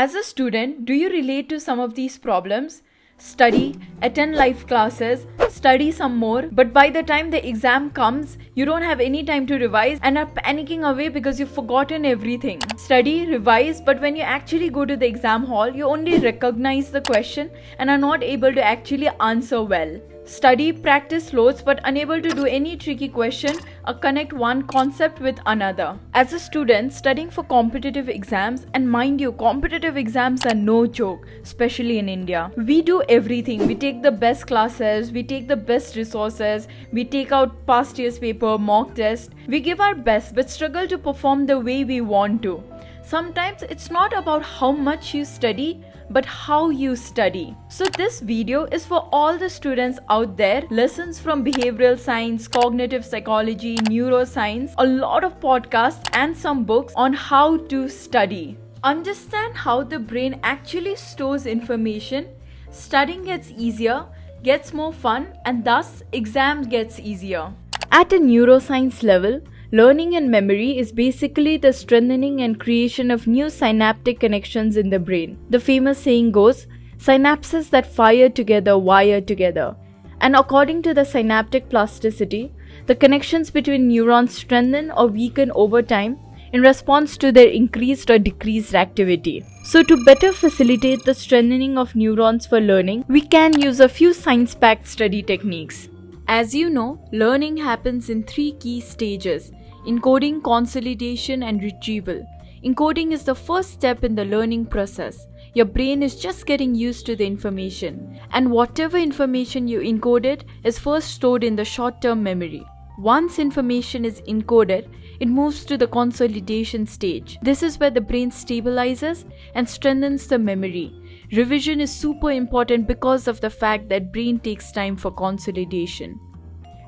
As a student, do you relate to some of these problems? Study, attend live classes, study some more, but by the time the exam comes, you don't have any time to revise and are panicking away because you've forgotten everything. Study, revise, but when you actually go to the exam hall, you only recognize the question and are not able to actually answer well. Study, practice loads, but unable to do any tricky question or connect one concept with another. As a student studying for competitive exams, and mind you, competitive exams are no joke, especially in India. We do everything. We take the best classes, we take the best resources, we take out past year's paper, mock test. We give our best but struggle to perform the way we want to. Sometimes it's not about how much you study, but how you study. So this video is for all the students out there. Lessons from behavioral science, cognitive psychology, neuroscience, a lot of podcasts and some books on how to study. Understand how the brain actually stores information. Studying gets easier, gets more fun, and thus exams gets easier. At a neuroscience level, learning and memory is basically the strengthening and creation of new synaptic connections in the brain. The famous saying goes, synapses that fire together wire together. And according to the synaptic plasticity, the connections between neurons strengthen or weaken over time in response to their increased or decreased activity. So to better facilitate the strengthening of neurons for learning, we can use a few science-packed study techniques. As you know, learning happens in 3 key stages: encoding, consolidation, and retrieval. Encoding is the first step in the learning process. Your brain is just getting used to the information, and whatever information you encoded is first stored in the short-term memory. Once information is encoded, it moves to the consolidation stage. This is where the brain stabilizes and strengthens the memory. Revision is super important because of the fact that brain takes time for consolidation.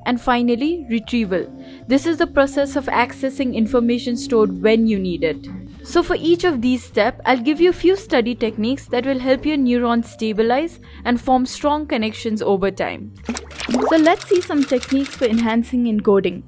And finally, retrieval. This is the process of accessing information stored when you need it. So for each of these steps, I'll give you a few study techniques that will help your neurons stabilize and form strong connections over time. So let's see some techniques for enhancing encoding.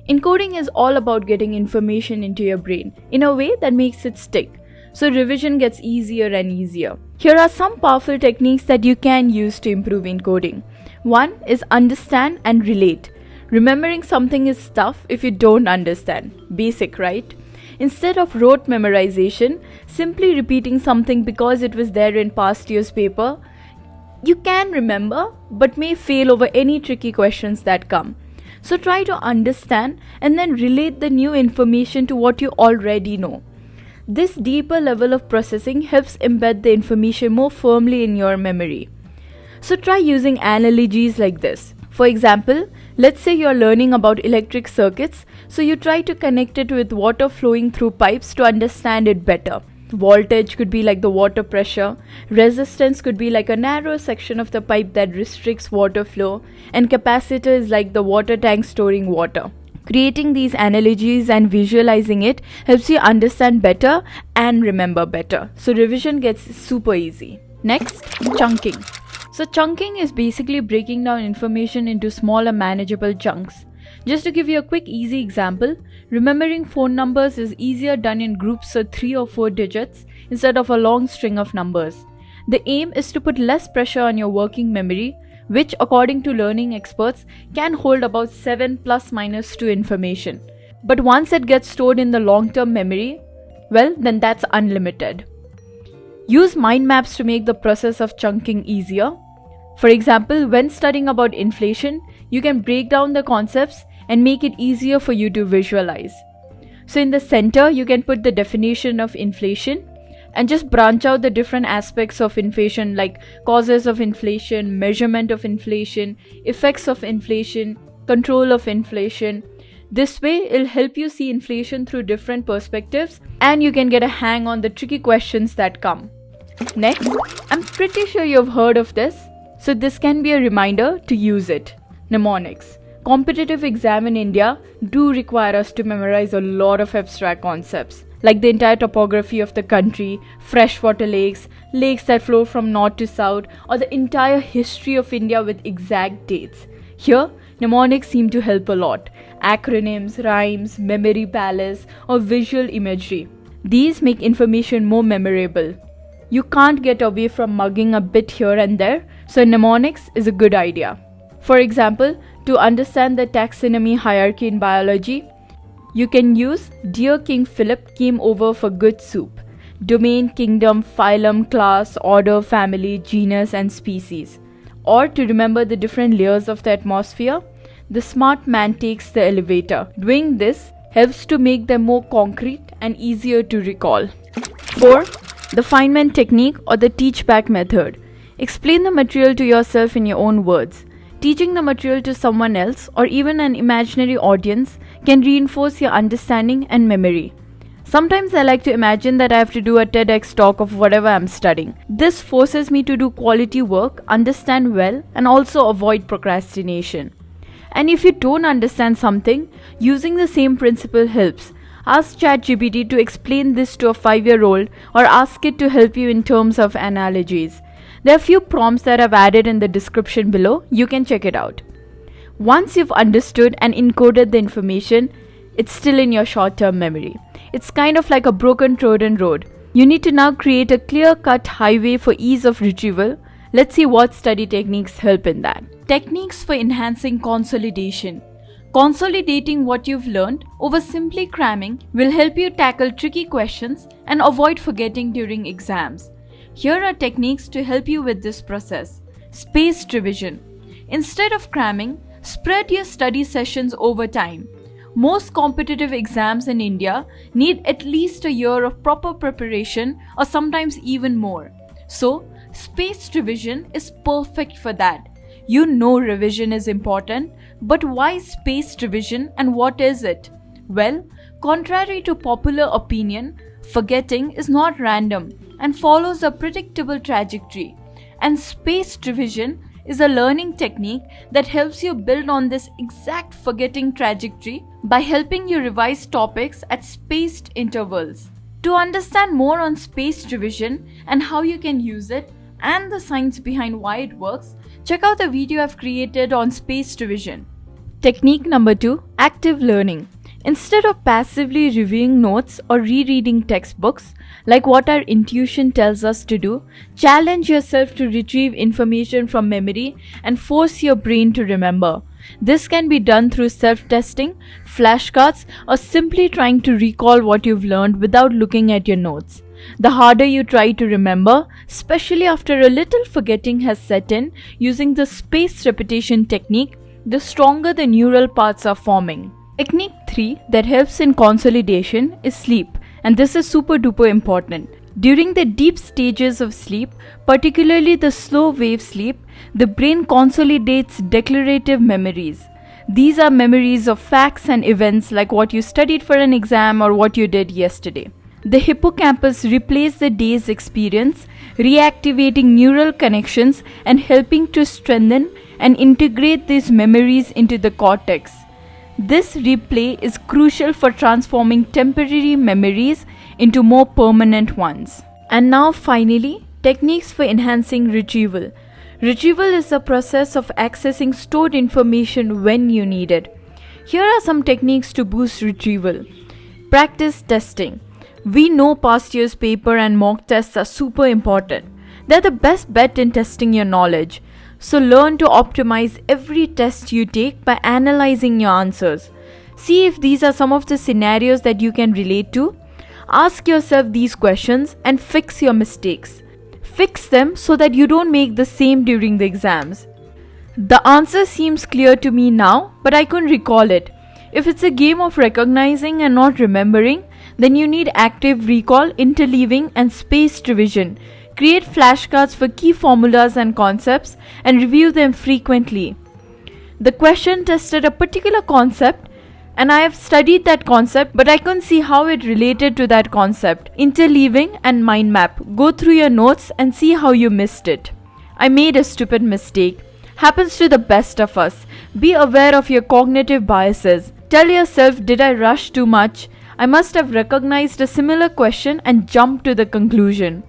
Encoding is all about getting information into your brain in a way that makes it stick. So revision gets easier and easier. Here are some powerful techniques that you can use to improve encoding. One is understand and relate. Remembering something is tough if you don't understand. Basic, right? Instead of rote memorization, simply repeating something because it was there in past year's paper, you can remember but may fail over any tricky questions that come. So try to understand and then relate the new information to what you already know. This deeper level of processing helps embed the information more firmly in your memory. So try using analogies like this. For example, let's say you're learning about electric circuits, so you try to connect it with water flowing through pipes to understand it better. Voltage could be like the water pressure, resistance could be like a narrow section of the pipe that restricts water flow, and capacitor is like the water tank storing water. Creating these analogies and visualizing it helps you understand better and remember better. So revision gets super easy. Next, chunking. So chunking is basically breaking down information into smaller manageable chunks. Just to give you a quick easy example, remembering phone numbers is easier done in groups of 3 or 4 digits instead of a long string of numbers. The aim is to put less pressure on your working memory, which according to learning experts can hold about 7 plus minus 2 information. But once it gets stored in the long-term memory, well, then that's unlimited. Use mind maps to make the process of chunking easier. For example, when studying about inflation, you can break down the concepts and make it easier for you to visualize. So in the center, you can put the definition of inflation and just branch out the different aspects of inflation like causes of inflation, measurement of inflation, effects of inflation, control of inflation. This way, it'll help you see inflation through different perspectives and you can get a hang on the tricky questions that come. Next, I'm pretty sure you've heard of this, so this can be a reminder to use it. Mnemonics. Competitive exam in India do require us to memorize a lot of abstract concepts, like the entire topography of the country, freshwater lakes, lakes that flow from north to south, or the entire history of India with exact dates. Here, mnemonics seem to help a lot. Acronyms, rhymes, memory palace, or visual imagery. These make information more memorable. You can't get away from mugging a bit here and there, so mnemonics is a good idea. For example, to understand the taxonomy hierarchy in biology, you can use Dear King Philip came over for good soup. Domain, kingdom, phylum, class, order, family, genus and species. Or to remember the different layers of the atmosphere, the smart man takes the elevator. Doing this helps to make them more concrete and easier to recall. 4. The Feynman technique or the teach back method. Explain the material to yourself in your own words. Teaching the material to someone else or even an imaginary audience can reinforce your understanding and memory. Sometimes I like to imagine that I have to do a TEDx talk of whatever I'm studying. This forces me to do quality work, understand well, and also avoid procrastination. And if you don't understand something, using the same principle helps. Ask ChatGPT to explain this to a 5-year-old or ask it to help you in terms of analogies. There are a few prompts that I've added in the description below. You can check it out. Once you've understood and encoded the information, it's still in your short-term memory. It's kind of like a broken trodden road. You need to now create a clear-cut highway for ease of retrieval. Let's see what study techniques help in that. Techniques for enhancing consolidation. Consolidating what you've learned over simply cramming will help you tackle tricky questions and avoid forgetting during exams. Here are techniques to help you with this process. Spaced revision. Instead of cramming, spread your study sessions over time. Most competitive exams in India need at least a year of proper preparation or sometimes even more. So, spaced revision is perfect for that. You know revision is important, but why spaced revision and what is it? Well, contrary to popular opinion, forgetting is not random and follows a predictable trajectory. And spaced revision is a learning technique that helps you build on this exact forgetting trajectory by helping you revise topics at spaced intervals. To understand more on spaced revision and how you can use it and the science behind why it works, check out the video I've created on spaced revision. Technique number 2, active learning. Instead of passively reviewing notes or rereading textbooks, like what our intuition tells us to do, challenge yourself to retrieve information from memory and force your brain to remember. This can be done through self-testing, flashcards, or simply trying to recall what you've learned without looking at your notes. The harder you try to remember, especially after a little forgetting has set in, using the spaced repetition technique, the stronger the neural paths are forming. Technique 3 that helps in consolidation is sleep, and this is super duper important. During the deep stages of sleep, particularly the slow wave sleep, the brain consolidates declarative memories. These are memories of facts and events like what you studied for an exam or what you did yesterday. The hippocampus replays the day's experience, reactivating neural connections and helping to strengthen and integrate these memories into the cortex. This replay is crucial for transforming temporary memories into more permanent ones. And now finally, techniques for enhancing retrieval. Retrieval is the process of accessing stored information when you need it. Here are some techniques to boost retrieval. Practice testing. We know past year's paper and mock tests are super important. They're the best bet in testing your knowledge. So learn to optimize every test you take by analyzing your answers. See if these are some of the scenarios that you can relate to. Ask yourself these questions and fix your mistakes. Fix them so that you don't make the same during the exams. The answer seems clear to me now, but I couldn't recall it. If it's a game of recognizing and not remembering, then you need active recall, interleaving, and spaced revision. Create flashcards for key formulas and concepts and review them frequently. The question tested a particular concept and I have studied that concept, but I couldn't see how it related to that concept. Interleaving and mind map. Go through your notes and see how you missed it. I made a stupid mistake. Happens to the best of us. Be aware of your cognitive biases. Tell yourself, did I rush too much? I must have recognized a similar question and jumped to the conclusion.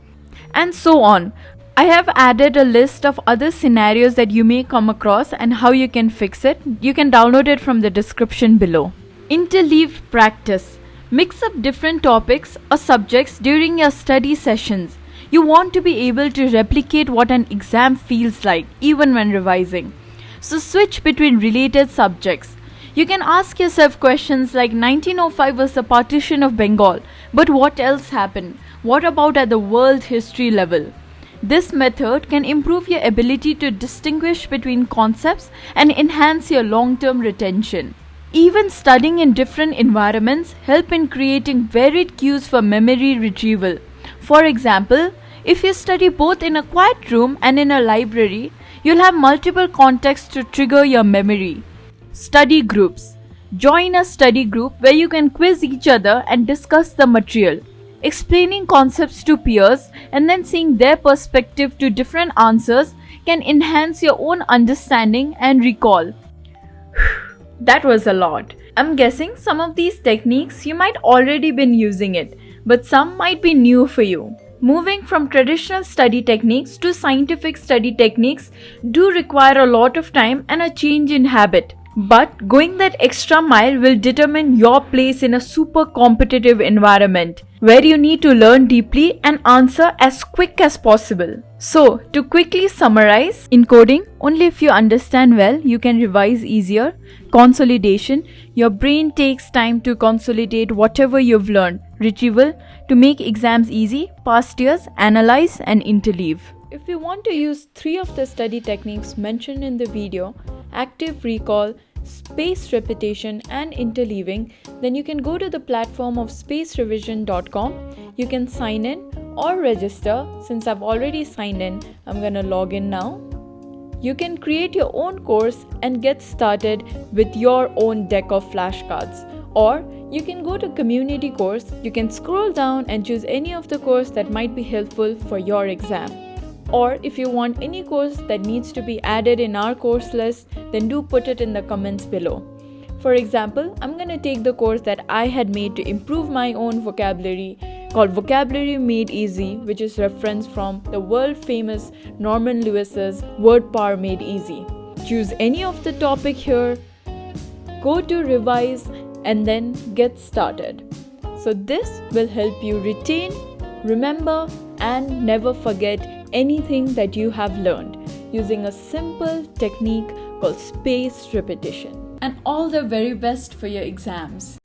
And so on. I have added a list of other scenarios that you may come across and how you can fix it. You can download it from the description below. Interleave practice. Mix up different topics or subjects during your study sessions. You want to be able to replicate what an exam feels like, even when revising. So switch between related subjects. You can ask yourself questions like 1905 was the partition of Bengal, but what else happened? What about at the world history level? This method can improve your ability to distinguish between concepts and enhance your long-term retention. Even studying in different environments help in creating varied cues for memory retrieval. For example, if you study both in a quiet room and in a library, you'll have multiple contexts to trigger your memory. Study groups. Join a study group where you can quiz each other and discuss the material. Explaining concepts to peers and then seeing their perspective to different answers can enhance your own understanding and recall. That was a lot. I'm guessing some of these techniques you might already been using it, but some might be new for you. Moving from traditional study techniques to scientific study techniques do require a lot of time and a change in habit. But going that extra mile will determine your place in a super competitive environment where you need to learn deeply and answer as quick as possible. So, to quickly summarize, encoding, only if you understand well, you can revise easier. Consolidation, your brain takes time to consolidate whatever you've learned. Retrieval, to make exams easy, past years, analyze and interleave. If you want to use 3 of the study techniques mentioned in the video, active recall, spaced repetition and interleaving, then you can go to the platform of spacerevision.com. You can sign in or register. Since I've already signed in, I'm gonna log in now. You can create your own course and get started with your own deck of flashcards. Or you can go to community course. You can scroll down and choose any of the course that might be helpful for your exam. Or if you want any course that needs to be added in our course list, then do put it in the comments below. For example, I'm going to take the course that I had made to improve my own vocabulary called Vocabulary Made Easy, which is referenced from the world famous Norman Lewis's Word Power Made Easy. Choose any of the topic here, go to revise and then get started. So this will help you retain, remember and never forget anything that you have learned using a simple technique called spaced repetition. And all the very best for your exams.